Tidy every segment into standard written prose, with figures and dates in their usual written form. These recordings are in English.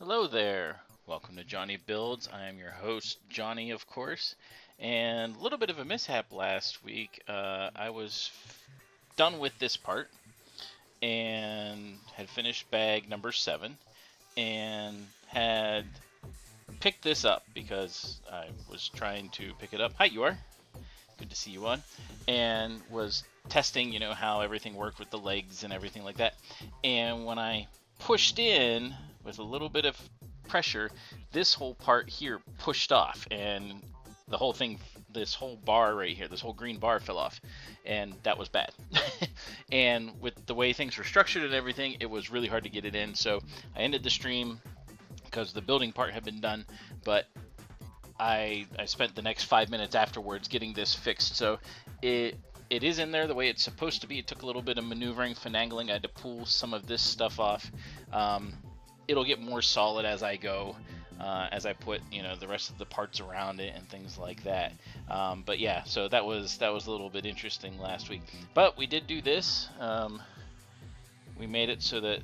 Hello there. Welcome to Johnny Builds. I am your host, Johnny, of course. And a little bit of a mishap last week. I was done with this part and had finished bag number 7 and had picked this up because I was trying to pick it up. Hi, you are. Good to see you on. And was testing, how everything worked with the legs and everything like that. And when I pushed in with a little bit of pressure, this whole part here pushed off, and the whole thing, this whole bar right here, this whole green bar fell off, and that was bad. And with the way things were structured and everything, it was really hard to get it in. So I ended the stream because the building part had been done, but I spent the next 5 minutes afterwards getting this fixed. So it is in there the way it's supposed to be. It took a little bit of maneuvering, finagling. I had to pull some of this stuff off. It'll get more solid as I go, as I put the rest of the parts around it and things like that. But yeah, so that was a little bit interesting last week. But we did do this. We made it so that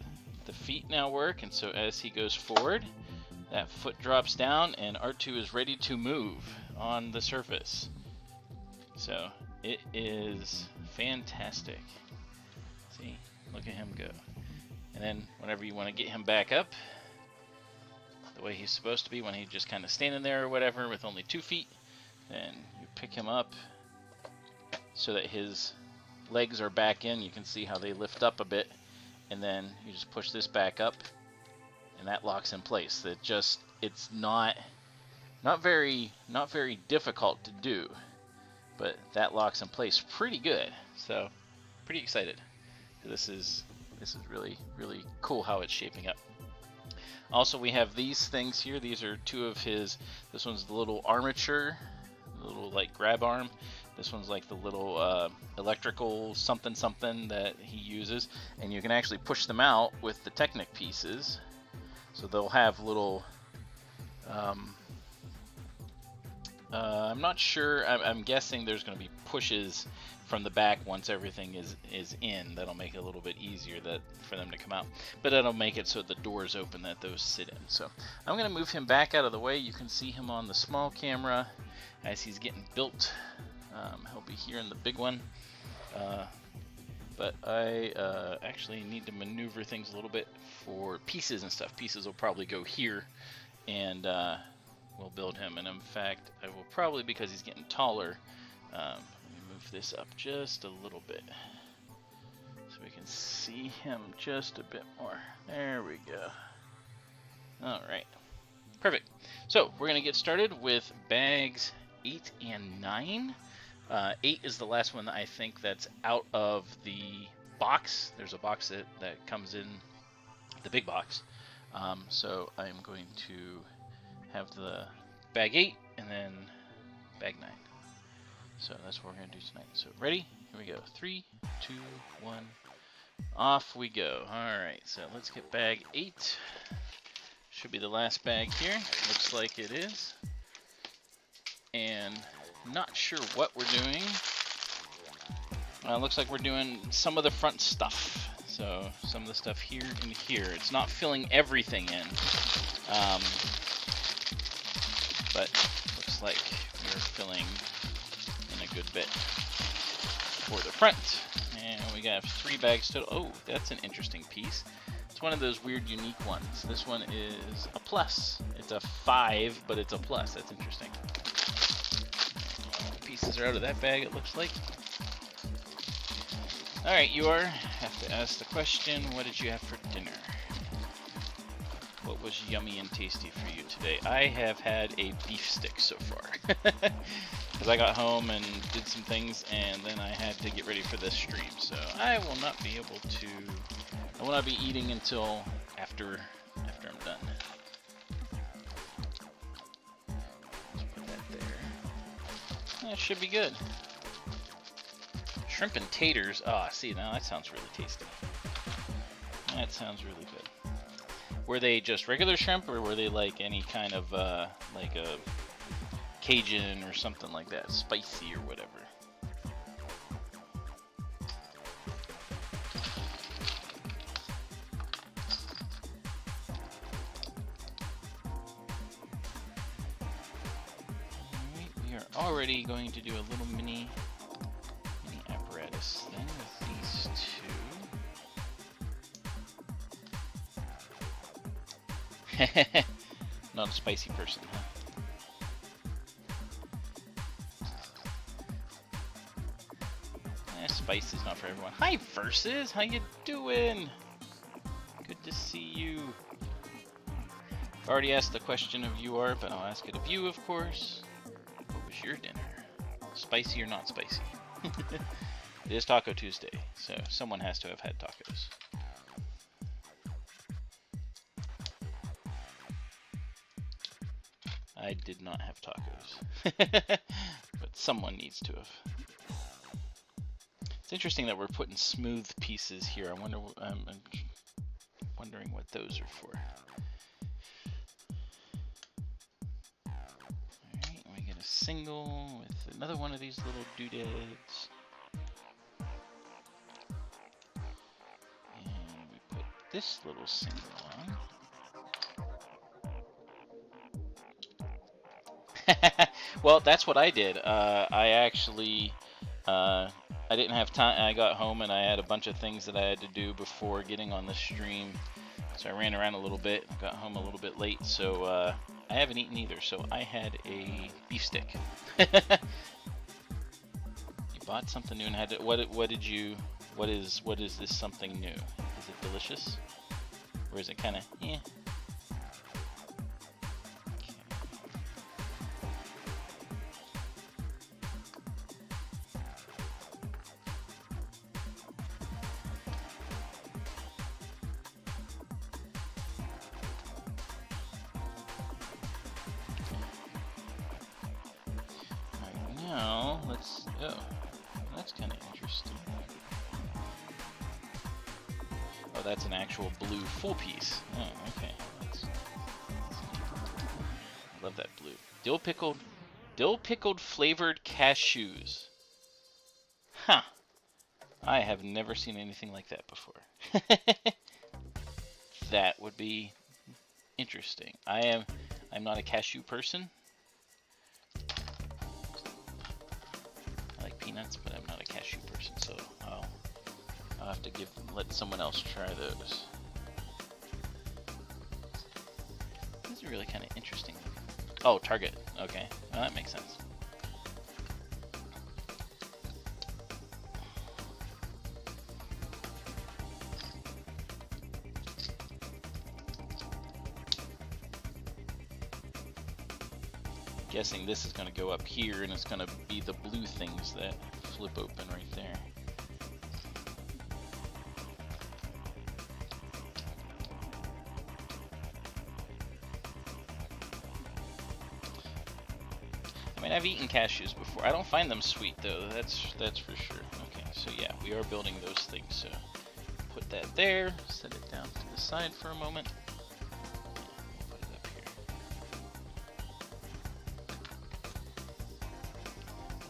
the feet now work, and so as he goes forward, that foot drops down, and R2 is ready to move on the surface. So it is fantastic. See, look at him go. And then whenever you want to get him back up, the way he's supposed to be, when he's just kind of standing there or whatever with only 2 feet, then you pick him up so that his legs are back in. You can see how they lift up a bit, and then you just push this back up, and that locks in place. It's not very difficult to do, but that locks in place pretty good. So pretty excited. This is really cool how it's shaping up. Also, we have these things here. These are 2 of his. This one's the little armature, the little like grab arm. This one's like the little electrical something that he uses, and you can actually push them out with the Technic pieces. So they'll have little. I'm not sure. I'm guessing there's going to be pushes from the back once everything is in. That'll make it a little bit easier for them to come out, but that'll make it so the doors open that those sit in. So I'm going to move him back out of the way. You can see him on the small camera as he's getting built. He'll be here in the big one, but I actually need to maneuver things a little bit for pieces and stuff. Pieces will probably go here, and we'll build him. And in fact, I will probably, because he's getting taller, move this up just a little bit so we can see him just a bit more. There we go. Alright, perfect. So we're going to get started with bags 8 and 9. 8 is the last one that I think that's out of the box. There's a box that comes in the big box. So I'm going to have the bag 8 and then bag 9. So that's what we're going to do tonight. So ready? Here we go. 3, 2, 1. Off we go. Alright, so let's get bag 8. Should be the last bag here. Looks like it is. And not sure what we're doing. Looks like we're doing some of the front stuff. So some of the stuff here and here. It's not filling everything in. But looks like we're filling a good bit for the front. And we got 3 bags total. Oh, that's an interesting piece. It's one of those weird, unique ones. This one is a plus. It's a 5, but it's a plus. That's interesting. Pieces are out of that bag, it looks like. Alright, you have to ask the question, what did you have for dinner? What was yummy and tasty for you today? I have had a beef stick so far. Because I got home and did some things, and then I had to get ready for this stream. So I will not be able to, I will not be eating until after I'm done. Let's put that there. That should be good. Shrimp and taters. Ah, see, now that sounds really tasty. That sounds really good. Were they just regular shrimp, or were they like any kind of like a Cajun or something like that, spicy or whatever? already going to do a little mini apparatus thing with these two. Not a spicy person, huh? Spice is not for everyone. Hi, Versus! How you doing? Good to see you. I've already asked the question of you are, but I'll ask it of you, of course. What was your dinner? Spicy or not spicy? It is Taco Tuesday, so someone has to have had tacos. I did not have tacos, but someone needs to have. It's interesting that we're putting smooth pieces here. I'm wondering what those are for. Alright, we get a single with another one of these little doodads. And we put this little single on. Well, that's what I did. I actually... I didn't have time. I got home and I had a bunch of things that I had to do before getting on the stream. So I ran around a little bit, got home a little bit late, so I haven't eaten either. So I had a beef stick. You bought something new and had to, what is this something new? Is it delicious? Or is it kind of, eh? That's an actual blue full piece. Oh, okay. I love that blue. Dill pickled flavored cashews. Huh. I have never seen anything like that before. That would be interesting. I'm not a cashew person. I like peanuts, but I'm not a cashew person, so I'll have to let someone else try those. These are really kind of interesting. Oh, Target. Okay, well, that makes sense. Guessing this is going to go up here, and it's going to be the blue things that flip open right there. I mean, I've eaten cashews before. I don't find them sweet though. That's for sure. Okay, so yeah, we are building those things. So put that there. Set it down to the side for a moment. We'll put it up here.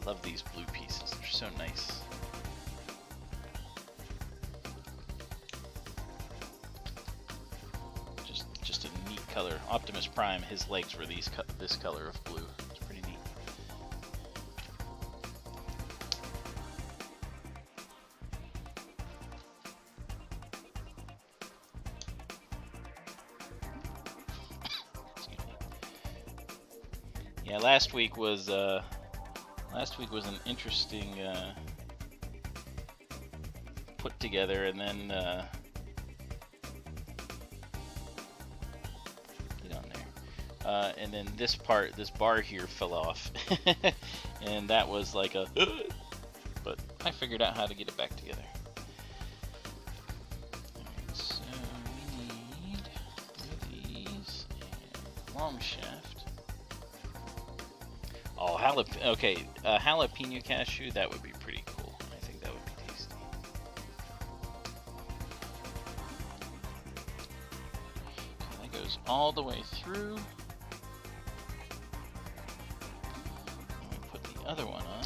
Love these blue pieces. They're so nice. Just a neat color. Optimus Prime, his legs were this color of blue. Yeah, last week was an interesting put together, and then get on there, and then this bar here fell off, and that was like a, but I figured out how to get it back together. Alright, so we need one of these and long shaft. Oh, okay, jalapeno cashew, that would be pretty cool. I think that would be tasty. So that goes all the way through. And we put the other one on.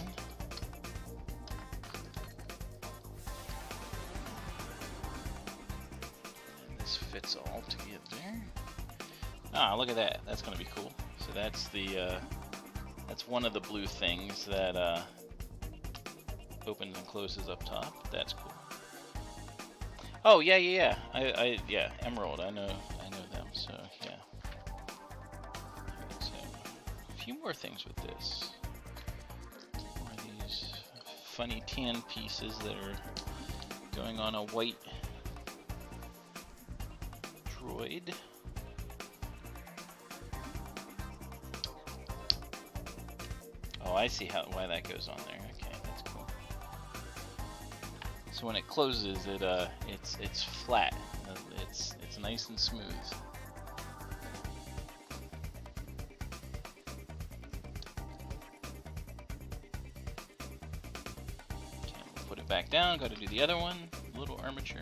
And this fits all together. Ah, look at that. That's going to be cool. So that's the That's one of the blue things that opens and closes up top. That's cool. Oh yeah. Yeah, Emerald. I know them. So yeah. Alright, so a few more things with this. More of these funny tan pieces that are going on a white droid. Oh, I see why that goes on there. Okay, that's cool. So when it closes, it's flat. It's nice and smooth. Okay, we'll put it back down. Got to do the other one. Little armature.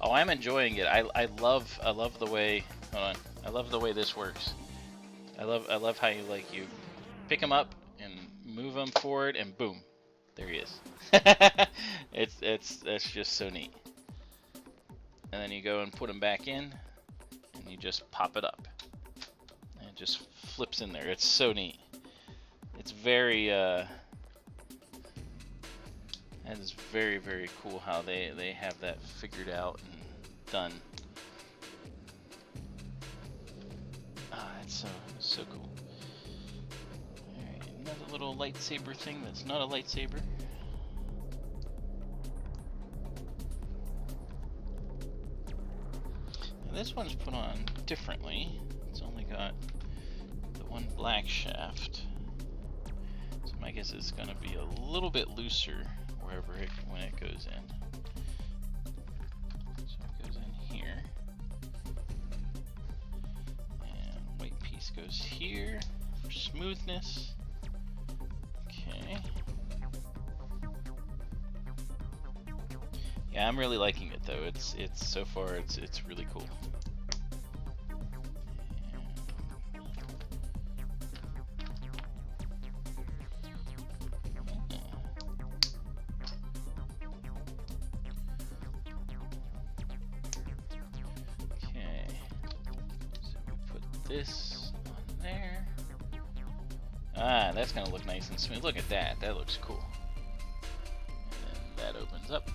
Oh, I'm enjoying it. I love the way. Hold on. I love the way this works. I love how you pick him up and move him forward and boom, there he is. That's just so neat. And then you go and put him back in, and you just pop it up, and it just flips in there. It's so neat. It's very that is very, very cool how they have that figured out and done. Ah, it's so cool. Alright, another little lightsaber thing that's not a lightsaber. Now this one's put on differently. It's only got the one black shaft. So my guess is gonna be a little bit looser when it goes in. So it goes in here, and white piece goes here for smoothness. Okay. Yeah, I'm really liking it though. It's so far it's really cool. This on there. Ah, that's gonna look nice and smooth. Look at that. That looks cool. And then that opens up.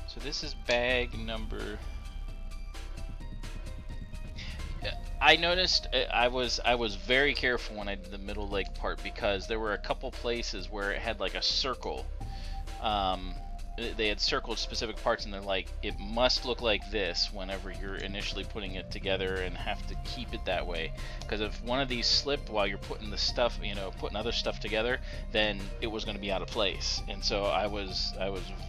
So this is bag number. I noticed I was very careful when I did the middle leg part because there were a couple places where it had like a circle. They had circled specific parts, and they're like, it must look like this whenever you're initially putting it together, and have to keep it that way. Because if one of these slipped while you're putting the stuff, putting other stuff together, then it was going to be out of place. And so I was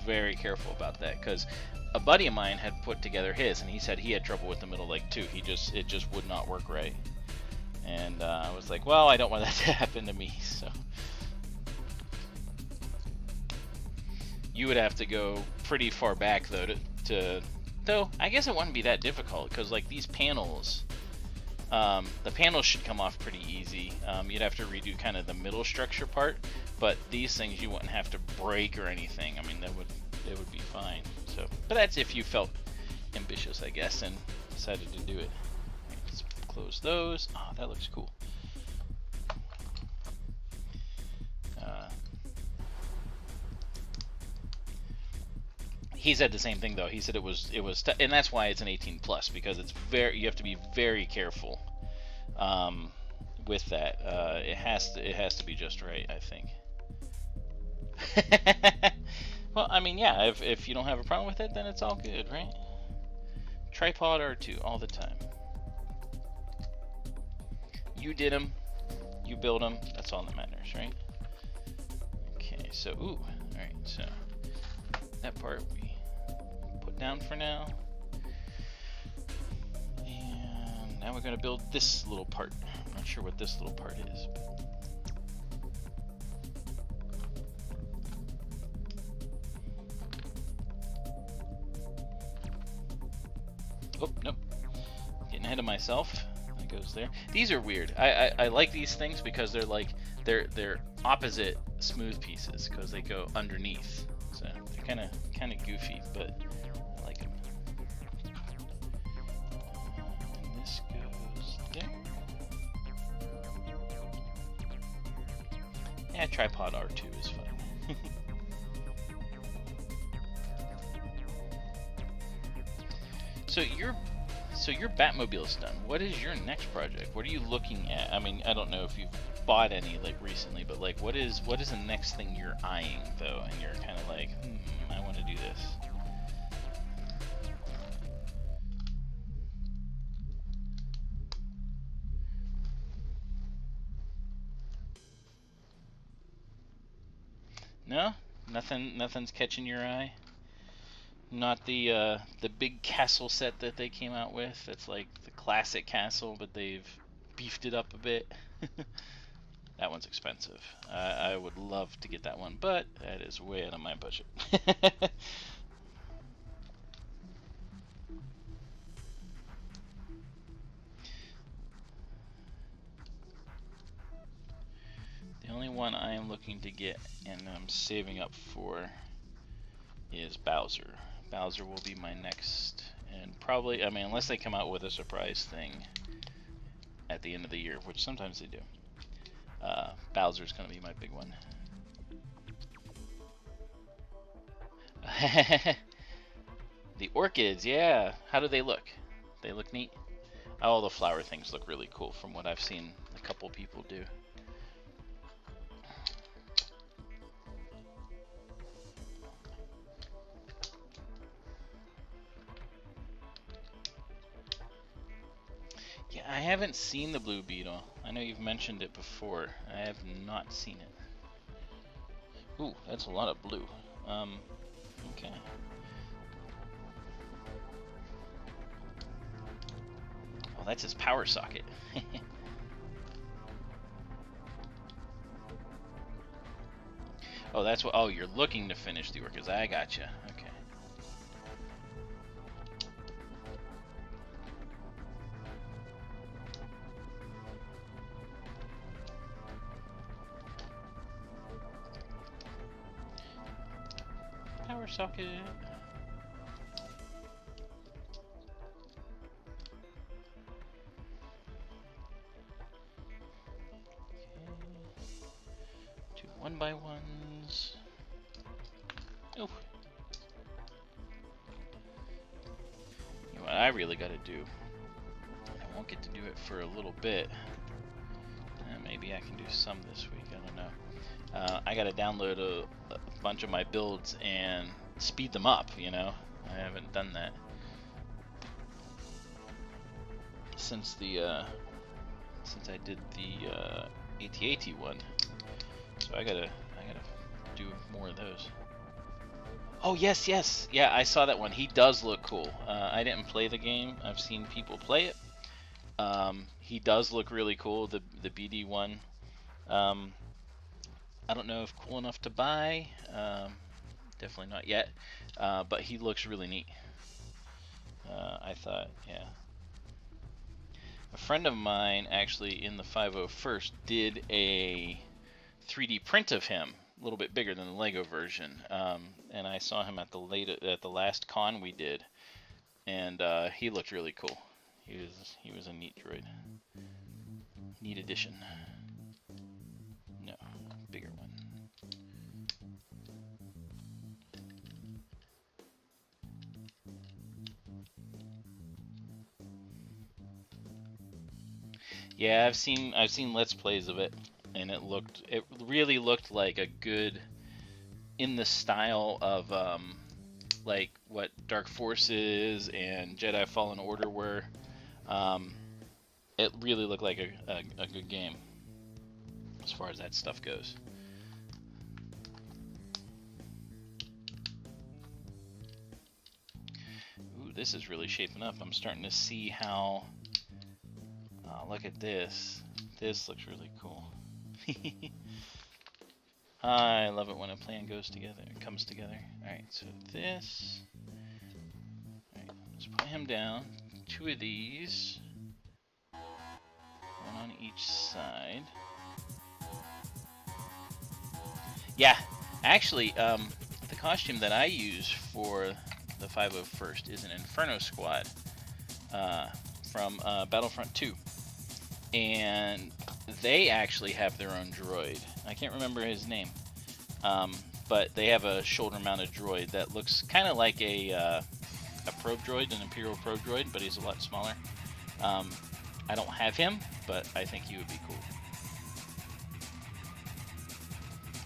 very careful about that, because a buddy of mine had put together his, and he said he had trouble with the middle leg too. It just would not work right. And I was like, well, I don't want that to happen to me, so. You would have to go pretty far back though though I guess it wouldn't be that difficult, because like these panels, the panels should come off pretty easy. You'd have to redo kind of the middle structure part, but these things you wouldn't have to break or anything. I mean, they would be fine. So, but that's if you felt ambitious, I guess, and decided to do it. Right, let's close those. Oh, that looks cool. He said the same thing though. He said it was, and that's why it's an 18 plus, because you have to be very careful with that. It has to be just right, I think. Well, I mean, yeah. If you don't have a problem with it, then it's all good, right? Tripod R2 all the time. You did them. You build them. That's all that matters, right? Okay. So, all right. So that part we put down for now. And now we're going to build this little part. I'm not sure what this little part is. Oh, nope. Getting ahead of myself. I goes there. These are weird. I like these things because they're like they're opposite smooth pieces because they go underneath. So they're kind of goofy, but I like them. And this goes there. Yeah, tripod R2 is fine. So your Batmobile's done. What is your next project? What are you looking at? I mean, I don't know if you've bought any like recently, but like what is the next thing you're eyeing though, and you're kind of like, I want to do this. No, nothing's catching your eye. Not the big castle set that they came out with. That's like the classic castle, but they've beefed it up a bit. That one's expensive. I would love to get that one, but that is way out of my budget. The only one I am looking to get and I'm saving up for is Bowser. Bowser will be my next, and probably, I mean, unless they come out with a surprise thing at the end of the year, which sometimes they do. Bowser's gonna be my big one. The orchids, yeah. How do they look? They look neat. All the flower things look really cool from what I've seen a couple people do. Yeah, I haven't seen the blue beetle. I know you've mentioned it before. I have not seen it. Ooh, that's a lot of blue. Okay. Oh, that's his power socket. Oh, that's what. Oh, you're looking to finish the orchids. I gotcha. Okay. Power socket. Two 1x1s. Oh. You know what I really got to do? I won't get to do it for a little bit. Maybe I can do some this week. I don't know. I got to download a bunch of my builds and speed them up. You know, I haven't done that since since I did the AT-AT one. So I gotta do more of those. Oh yes, yes, yeah, I saw that one. He does look cool. I didn't play the game. I've seen people play it. He does look really cool. The BD one. I don't know if cool enough to buy. Definitely not yet. But he looks really neat. I thought, yeah. A friend of mine actually in the 501st did a 3D print of him, a little bit bigger than the Lego version, and I saw him at the last con we did, and he looked really cool. He was a neat droid, neat addition. No, bigger one. Yeah, I've seen Let's Plays of it, and it really looked like a good, in the style of like what Dark Forces and Jedi Fallen Order were. It really looked like a good game as far as that stuff goes. Ooh, this is really shaping up. I'm starting to see how. Look at this. This looks really cool. I love it when a plan goes together. It comes together. Alright, so this. Alright, let's put him down. Two of these. one on each side. Yeah, actually, the costume that I use for the 501st is an Inferno Squad from Battlefront 2. And they actually have their own droid. I can't remember his name. But they have a shoulder-mounted droid that looks kind of like a probe droid, an Imperial probe droid, but he's a lot smaller. I don't have him, but I think he would be cool.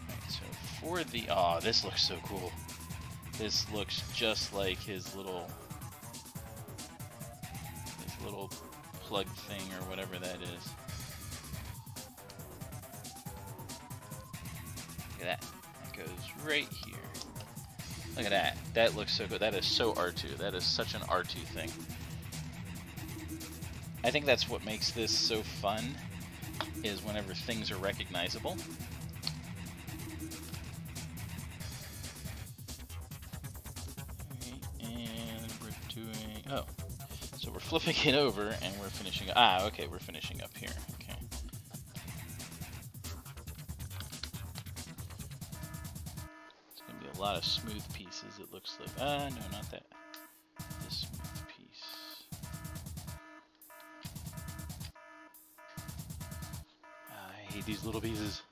Alright, so for the... Oh, this looks so cool. This looks just like his little plug thing or whatever that is. Look at that. That goes right here. Look at that. That looks so good. That is so R2. That is such an R2 thing. I think that's what makes this so fun, is whenever things are recognizable. And we're doing... Oh. So we're flipping it over and we're finishing... Ah, okay, we're finishing up here. Okay. It's going to be a lot of smooth pieces, it looks like. Ah, no, not that. This smooth piece. I hate these little pieces.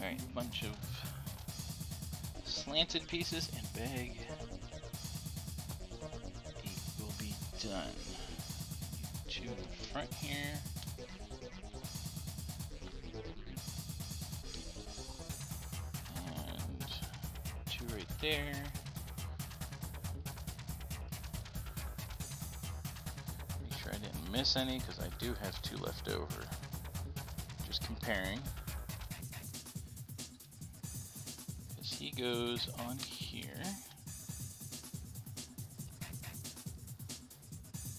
Alright, bunch of slanted pieces and bag 8 will be done. 2 in the front here. And 2 right there. Make sure I didn't miss any, because I do have 2 left over. Just comparing. He goes on here.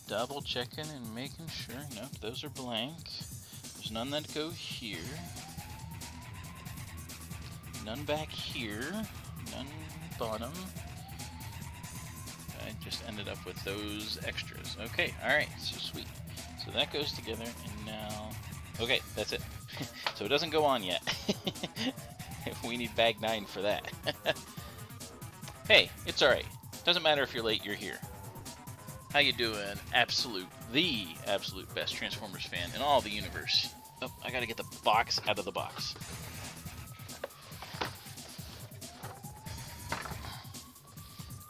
Double checking and making sure. Nope, those are blank. There's none that go here. None back here. None bottom. I just ended up with those extras. Okay, alright, so sweet. So that goes together, and now... Okay, that's it. So it doesn't go on yet. We need bag 9 for that. Hey, it's alright. Doesn't matter if you're late, you're here. How you doing? The absolute best Transformers fan in all the universe. Oh, I gotta get the box out of the box.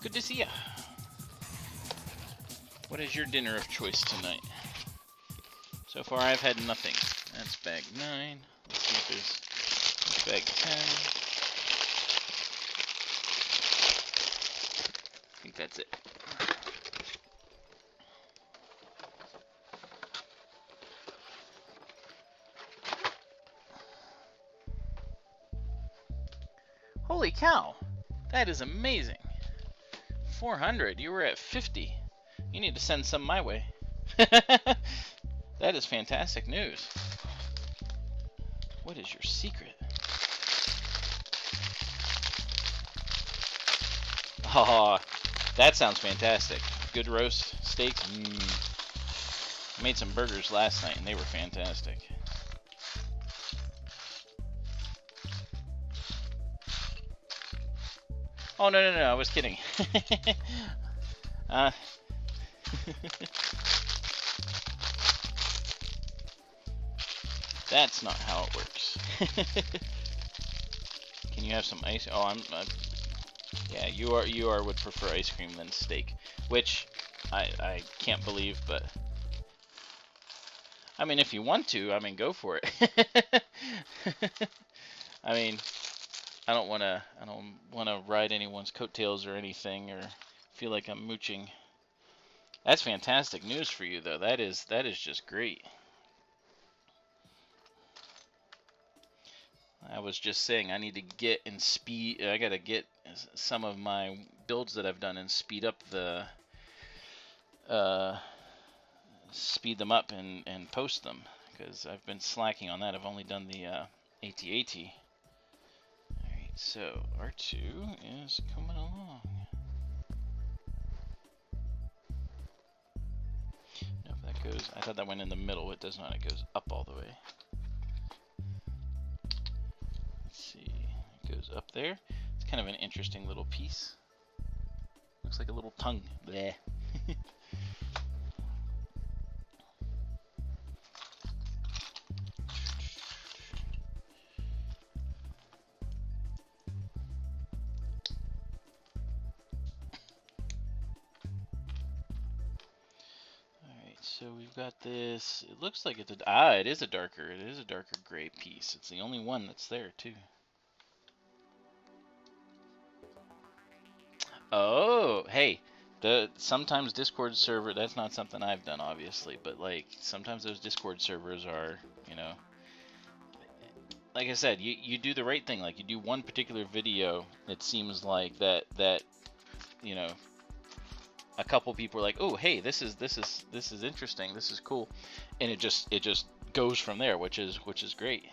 Good to see ya. What is your dinner of choice tonight? So far I've had nothing. That's bag 9. Let's see if there's bag 10. I think that's it. Holy cow! That is amazing. 400. You were at 50. You need to send some my way. That is fantastic news. What is your secret? Oh, that sounds fantastic. Good roast steaks. I made some burgers last night and they were fantastic. Oh, no, I was kidding. That's not how it works. Can you have some ice? Oh, yeah, you would prefer ice cream than steak, which I can't believe, but I mean, if you want to, I mean, go for it. I mean, I don't want to ride anyone's coattails or anything, or feel like I'm mooching. That's fantastic news for you, though. That is just great. I was just saying I need to get in speed. I gotta get some of my builds that I've done and speed up speed them up and post them, because I've been slacking on that. I've only done the AT-AT. Alright, so R2 is coming along. No, if that goes, I thought that went in the middle. It does not. It goes up all the way. Let's see. It goes up there. It's kind of an interesting little piece. Looks like a little tongue. Bleh. So we've got this, it looks like it's it is a darker gray piece. It's the only one that's there too. Oh, hey, sometimes Discord server, that's not something I've done obviously, but like sometimes those Discord servers are, you know, like I said, you do the right thing. Like you do one particular video, it seems like that, you know, a couple people are like, oh, hey, this is interesting, this is cool, and it just goes from there, which is great.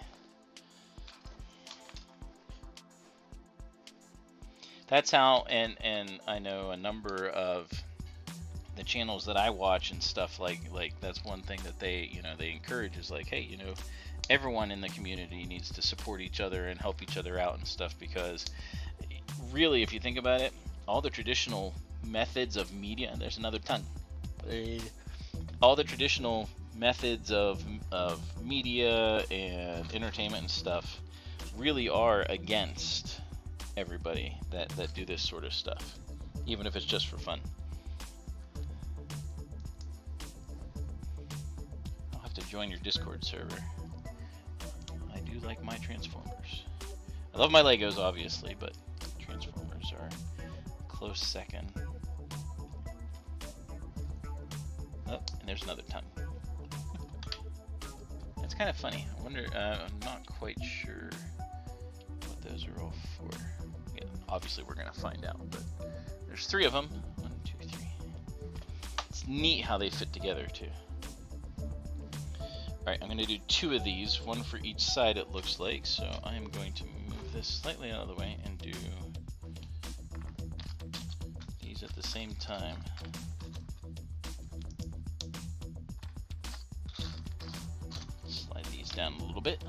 That's how, and I know a number of the channels that I watch and stuff, like that's one thing that they, you know, they encourage is like, hey, you know, everyone in the community needs to support each other and help each other out and stuff, because really, if you think about it, all the traditional methods of media, and there's another tongue, all the traditional methods of media and entertainment and stuff really are against everybody that do this sort of stuff, even if it's just for fun. I'll have to join your Discord server. I do like my Transformers. I love my Legos obviously, but Transformers are a close second. Oh, and there's another tongue. That's kind of funny. I wonder, I'm not quite sure what those are all for. Yeah, obviously we're gonna find out, but there's 3 of them. 1, 2, 3. It's neat how they fit together too. Alright, I'm gonna do 2 of these, one for each side it looks like, so I am going to move this slightly out of the way and do these at the same time. Slide these down a little bit.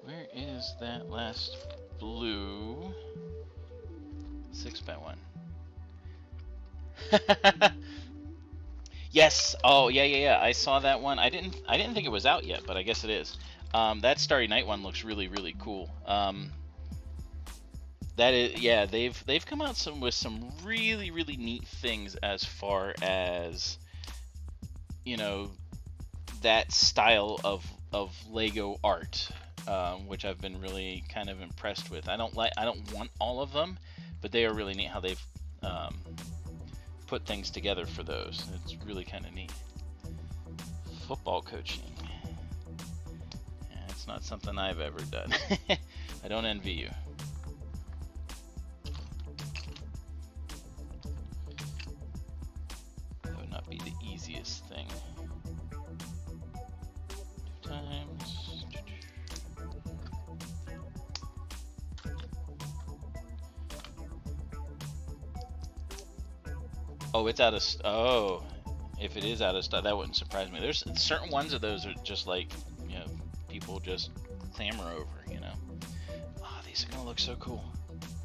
Where is that last blue? 6x1. Yes. Oh, yeah. I saw that one. I didn't think it was out yet, but I guess it is. That Starry Night one looks really cool. That is, yeah. They've come out with some really neat things as far as, you know, that style of Lego art, which I've been really kind of impressed with. I don't want all of them, but they are really neat how they've put things together for those. It's really kind of neat. Football coaching. Yeah, it's not something I've ever done. I don't envy you. That would not be the easiest thing. 2 times. Oh, it's out of oh, if it is out of stock, that wouldn't surprise me. There's certain ones of those are just like, you know, people just clamor over, you know. Oh, these are gonna look so cool.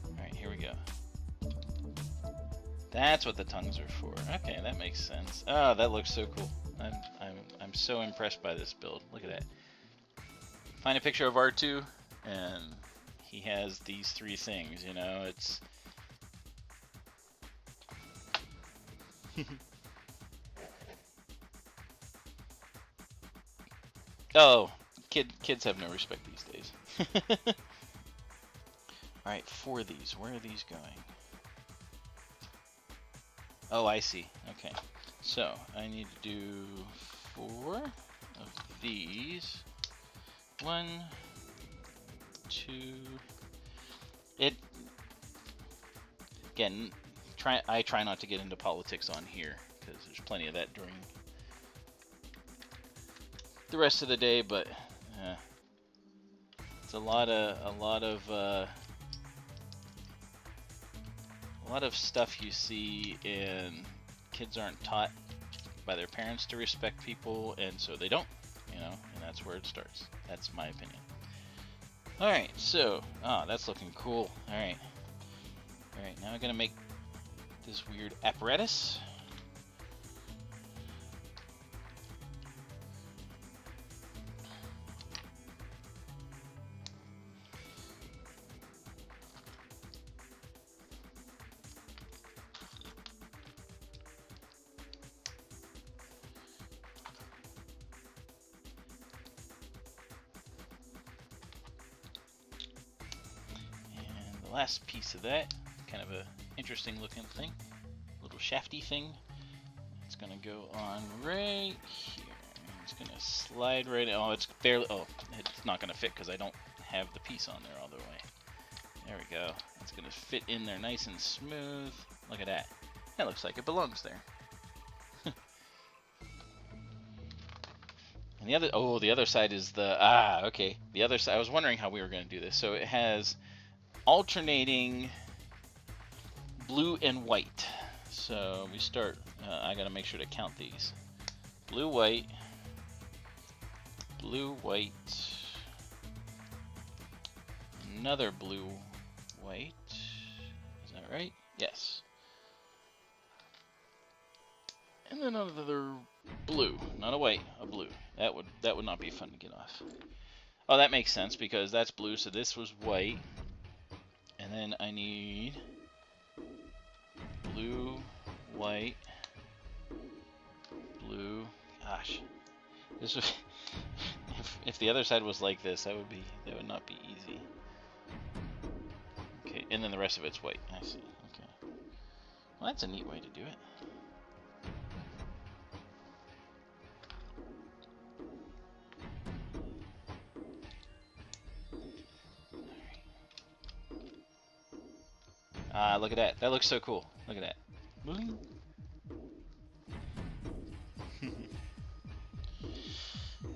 All right, here we go. That's what the tongues are for. Okay, that makes sense. Oh, that looks so cool. I'm so impressed by this build. Look at that. Find a picture of R2, and he has these 3 things. You know, it's. Oh, kids have no respect these days. Alright, 4 of these. Where are these going? Oh, I see. Okay. So, I need to do 4 of these. 1, 2... It... Again, I try not to get into politics on here, because there's plenty of that during the rest of the day, but... it's a lot of stuff you see, and kids aren't taught by their parents to respect people, and so they don't, and that's where it starts. That's my opinion. Alright, so, that's looking cool. Alright, now I'm gonna make this weird apparatus. Last piece of that, kind of a interesting looking thing, little shafty thing. It's gonna go on right here. It's gonna slide right. Oh, it's barely. Oh, it's not gonna fit because I don't have the piece on there all the way. There we go. It's gonna fit in there nice and smooth. Look at that. That looks like it belongs there. And the other side is the okay. The other side. I was wondering how we were gonna do this. So it has alternating blue and white. So we start, I gotta make sure to count these. Blue, white, another blue, white. Is that right? Yes. And then another blue, not a white, a blue. That would not be fun to get off. Oh, that makes sense because that's blue, so this was white. And then I need blue, white, blue. Gosh, this would, if the other side was like this, that would not be easy. Okay, and then the rest of it's white. I see. Okay. Well, that's a neat way to do it. Look at that. That looks so cool. Look at that.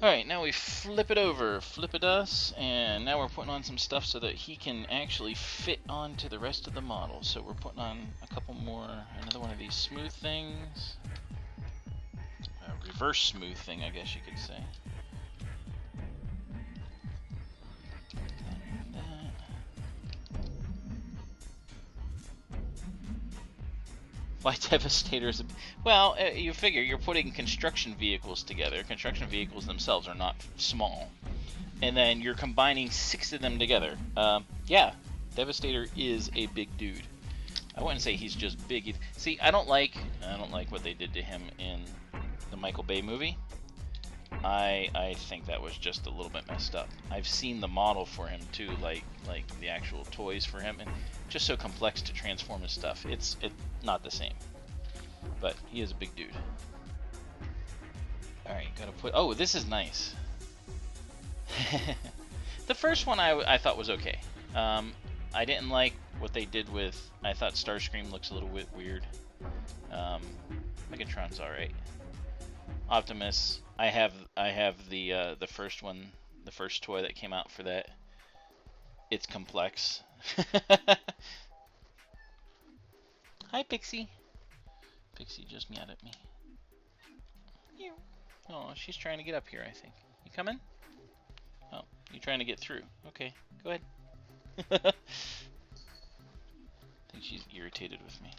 Alright, now we flip it over. Flip it us, and now we're putting on some stuff so that he can actually fit onto the rest of the model. So we're putting on a couple more, another one of these smooth things. A reverse smooth thing, I guess you could say. Why Devastators? Well, you figure you're putting construction vehicles together. Construction vehicles themselves are not small. And then you're combining 6 of them together. Yeah, Devastator is a big dude. I wouldn't say he's just big. See, I don't like what they did to him in the Michael Bay movie. I think that was just a little bit messed up. I've seen the model for him too, like the actual toys for him, and just so complex to transform his stuff. It's not the same. But he is a big dude. Alright, gotta put... Oh, this is nice. The first one I thought was okay. I didn't like what they did with... I thought Starscream looks a little bit weird. Megatron's alright. Optimus, I have the first one, the first toy that came out for that. It's complex. Hi, Pixie. Pixie just meowed at me. Oh, she's trying to get up here, I think. You coming? Oh, you're trying to get through. Okay, go ahead. I think she's irritated with me.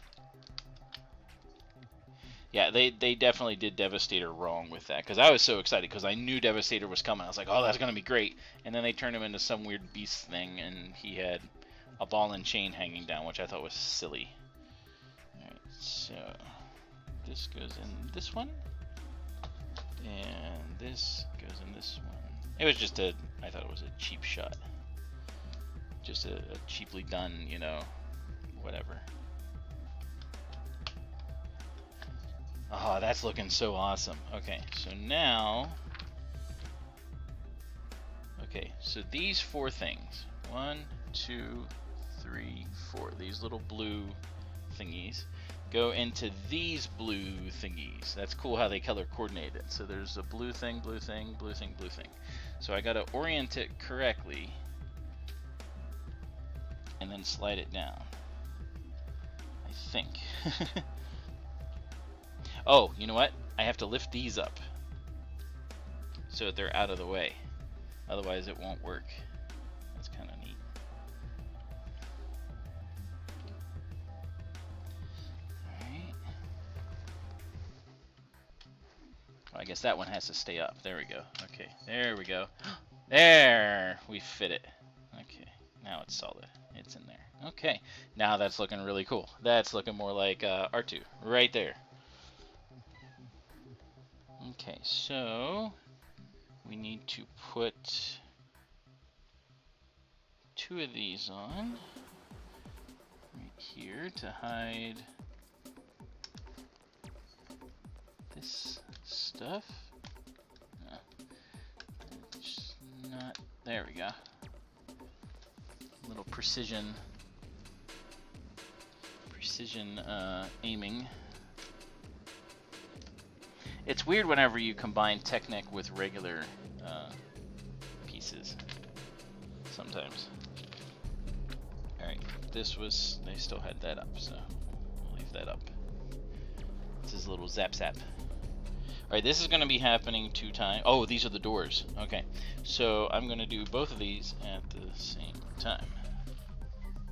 Yeah, they definitely did Devastator wrong with that, because I was so excited, because I knew Devastator was coming. I was like, oh, that's going to be great. And then they turned him into some weird beast thing, and he had a ball and chain hanging down, which I thought was silly. Alright, so this goes in this one, and this goes in this one. It was just I thought it was a cheap shot. Just a cheaply done, whatever. Oh, that's looking so awesome. Okay, so now... Okay, so these 4 things. 1, 2, 3, 4. These little blue thingies go into these blue thingies. That's cool how they color coordinated. So there's a blue thing, blue thing, blue thing, blue thing. So I gotta orient it correctly and then slide it down, I think. Oh, you know what? I have to lift these up so they're out of the way. Otherwise it won't work. That's kind of neat. Alright. Well, I guess that one has to stay up. There we go. Okay, there we go. There! We fit it. Okay, now it's solid. It's in there. Okay, now that's looking really cool. That's looking more like R2 right there. Okay, so we need to put 2 of these on right here to hide this stuff. No, it's not. There we go. Little precision aiming. It's weird whenever you combine Technic with regular pieces. Sometimes. Alright, this was, they still had that up, so we'll leave that up. This is a little zap zap. Alright, this is going to be happening 2 times. Oh, these are the doors. Okay, so I'm going to do both of these at the same time.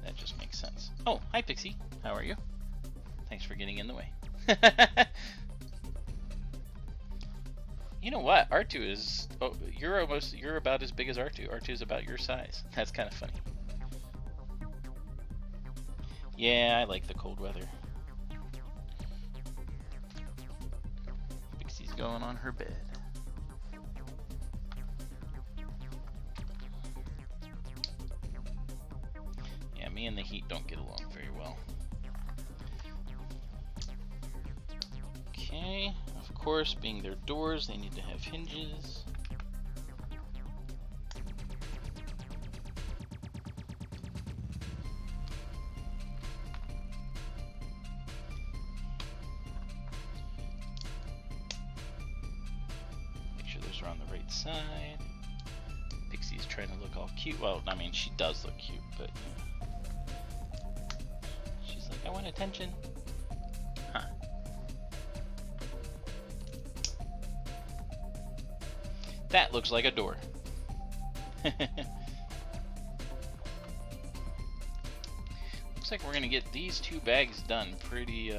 That just makes sense. Oh, hi Pixie. How are you? Thanks for getting in the way. You know what? R2 is... Oh, you're about as big as R2. R2 is about your size. That's kind of funny. Yeah, I like the cold weather. Pixie's going on her bed. Yeah, me and the heat don't get along very well. Okay, of course, being their doors, they need to have hinges. Make sure those are on the right side. Pixie's trying to look all cute. Well, I mean, she does look cute, but you know. She's like, I want attention. Huh. That looks like a door. Looks like we're gonna get these 2 bags done pretty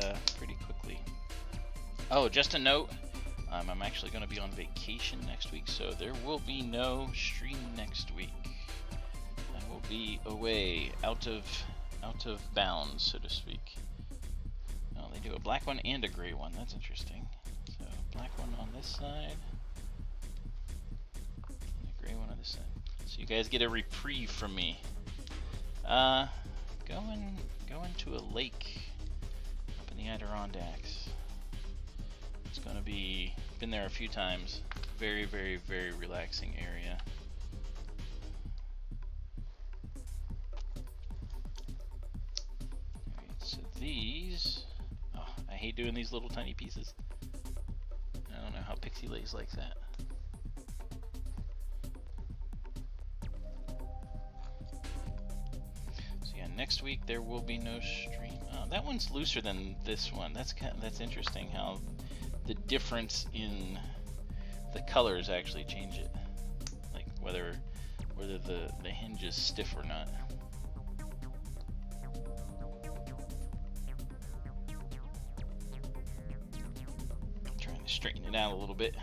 quickly. Oh, just a note, I'm actually gonna be on vacation next week, so there will be no stream next week. I will be away, out of bounds, so to speak. Oh, they do a black one and a gray one. That's interesting. So black one on this side. One on this side. So you guys get a reprieve from me. Going to a lake up in the Adirondacks. It's gonna be, been there a few times. Very, very, very relaxing area. Alright, so these, oh, I hate doing these little tiny pieces. I don't know how Pixie lays like that. Next week there will be no stream. Oh, that one's looser than this one. That's interesting how the difference in the colors actually change it. Like whether the hinge is stiff or not. I'm trying to straighten it out a little bit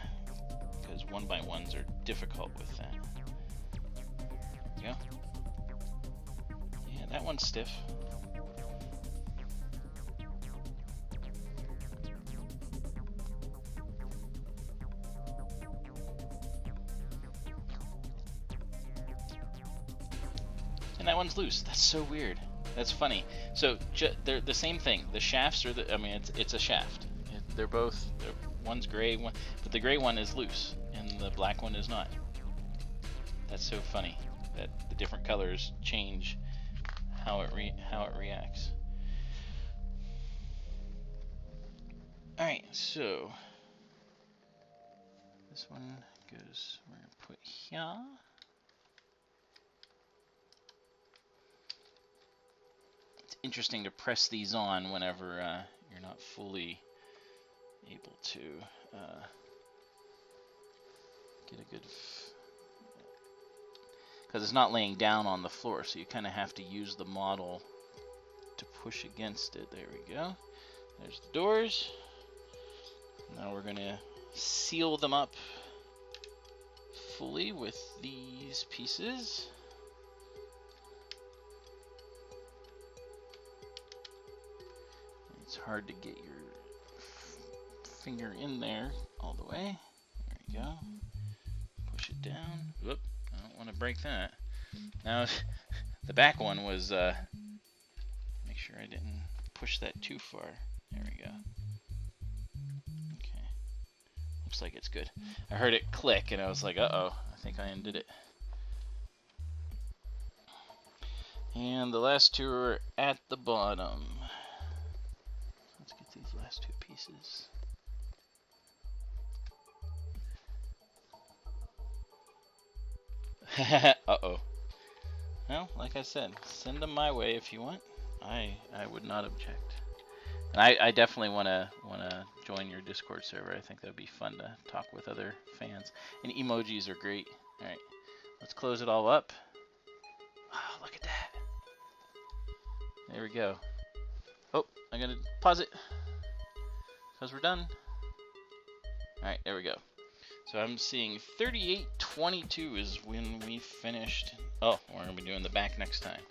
because 1x1s are difficult with that. There we go. That one's stiff. And that one's loose. That's so weird. That's funny. So they're the same thing. The shafts are I mean, it's a shaft. one's gray, but the gray one is loose and the black one is not. That's so funny that the different colors change how it reacts. All right, so this one goes. We're gonna put here. It's interesting to press these on whenever you're not fully able to get a good, because it's not laying down on the floor, so you kind of have to use the model to push against it. There we go. There's the doors. Now we're gonna seal them up fully with these pieces. It's hard to get your finger in there all the way. There you go. Push it down. Whoop, I don't want to break that. Now, the back one was, make sure I didn't push that too far. There we go. Okay. Looks like it's good. I heard it click and I was like, uh-oh, I think I undid it. And the last two are at the bottom. Let's get these last two pieces. Uh-oh. Well, like I said, send them my way if you want. I would not object. And I definitely want to join your Discord server. I think that would be fun to talk with other fans. And emojis are great. All right, let's close it all up. Oh, look at that. There we go. Oh, I'm going to pause it because we're done. All right, there we go. So I'm seeing 38:22 is when we finished. Oh, we're going to be doing the back next time.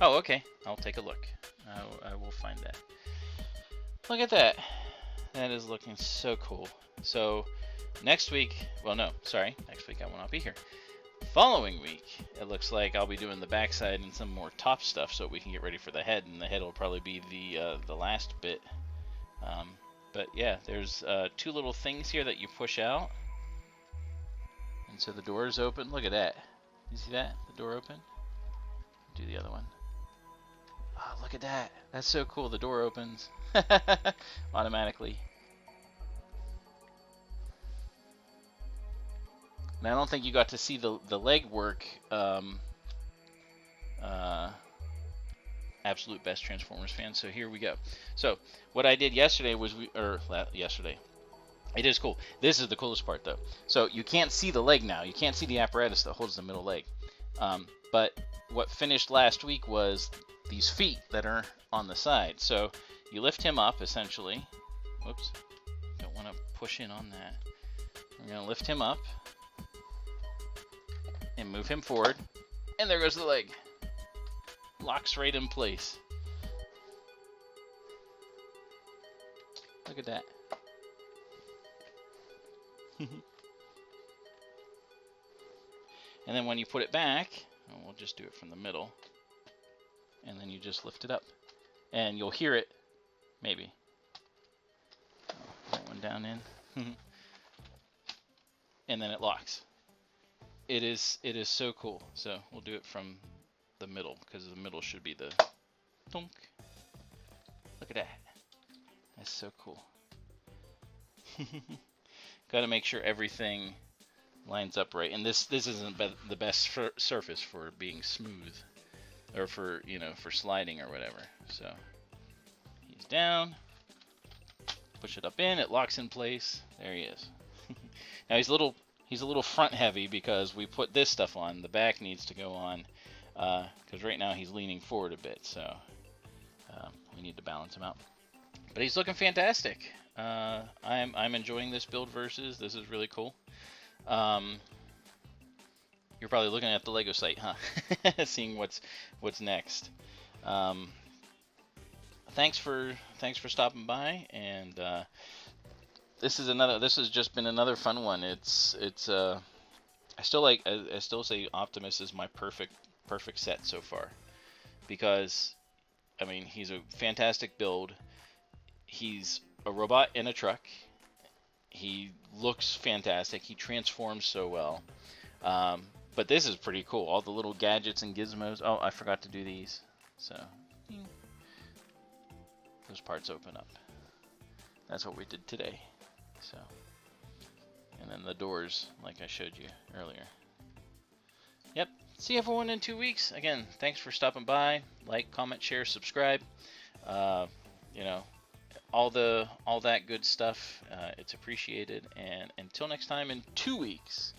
Oh, okay. I'll take a look. I will find that. Look at that. That is looking so cool. So next week, well, no, sorry. Next week I will not be here. Following week, it looks like I'll be doing the backside and some more top stuff so we can get ready for the head. And the head will probably be the last bit. But yeah, there's two little things here that you push out. And so the door is open. Look at that. You see that? The door open? Do the other one. Oh, look at that. That's so cool. The door opens automatically. And I don't think you got to see the leg work. Absolute best Transformers fan. So here we go. So what I did yesterday was yesterday. It is cool. This is the coolest part though. So you can't see the leg now. You can't see the apparatus that holds the middle leg. But what finished last week was these feet that are on the side. So you lift him up essentially. Whoops. Don't want to push in on that. We're going to lift him up and move him forward. And there goes the leg. Locks right in place. Look at that. And then when you put it back, we'll just do it from the middle. And then you just lift it up. And you'll hear it, maybe. That one down in. And then it locks. It is so cool. So we'll do it from the middle, because the middle should be the thunk. Look at that. That's so cool. Got to make sure everything lines up right. And this isn't the best surface for being smooth, or for for sliding or whatever. So he's down. Push it up in. It locks in place. There he is. Now he's a little front heavy because we put this stuff on. The back needs to go on because right now he's leaning forward a bit. So we need to balance him out. But he's looking fantastic. I'm enjoying this build versus. This is really cool. You're probably looking at the Lego site, huh? Seeing what's next. Thanks for stopping by, and this has just been another fun one. It's I still say Optimus is my perfect set so far, because I mean he's a fantastic build. He's a robot in a truck. He looks fantastic. He transforms so well. But this is pretty cool. All the little gadgets and gizmos. Oh, I forgot to do these. So, those parts open up. That's what we did today. So, and then the doors, like I showed you earlier. Yep. See everyone in 2 weeks. Again, thanks for stopping by. Like, comment, share, subscribe. You know, all that good stuff. It's appreciated. And until next time, in 2 weeks.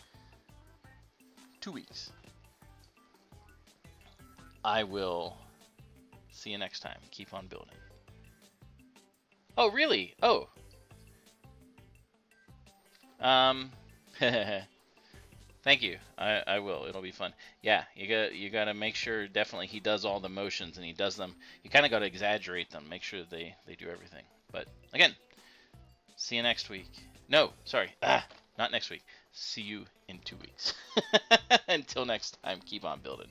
2 weeks. I will see you next time. Keep on building. Oh, really? Oh. Thank you. I will. It'll be fun. Yeah, you gotta make sure definitely he does all the motions and he does them. You kind of gotta exaggerate them. Make sure they do everything. But again, see you next week. No, sorry. Not next week. See you in 2 weeks. Until next time, keep on building.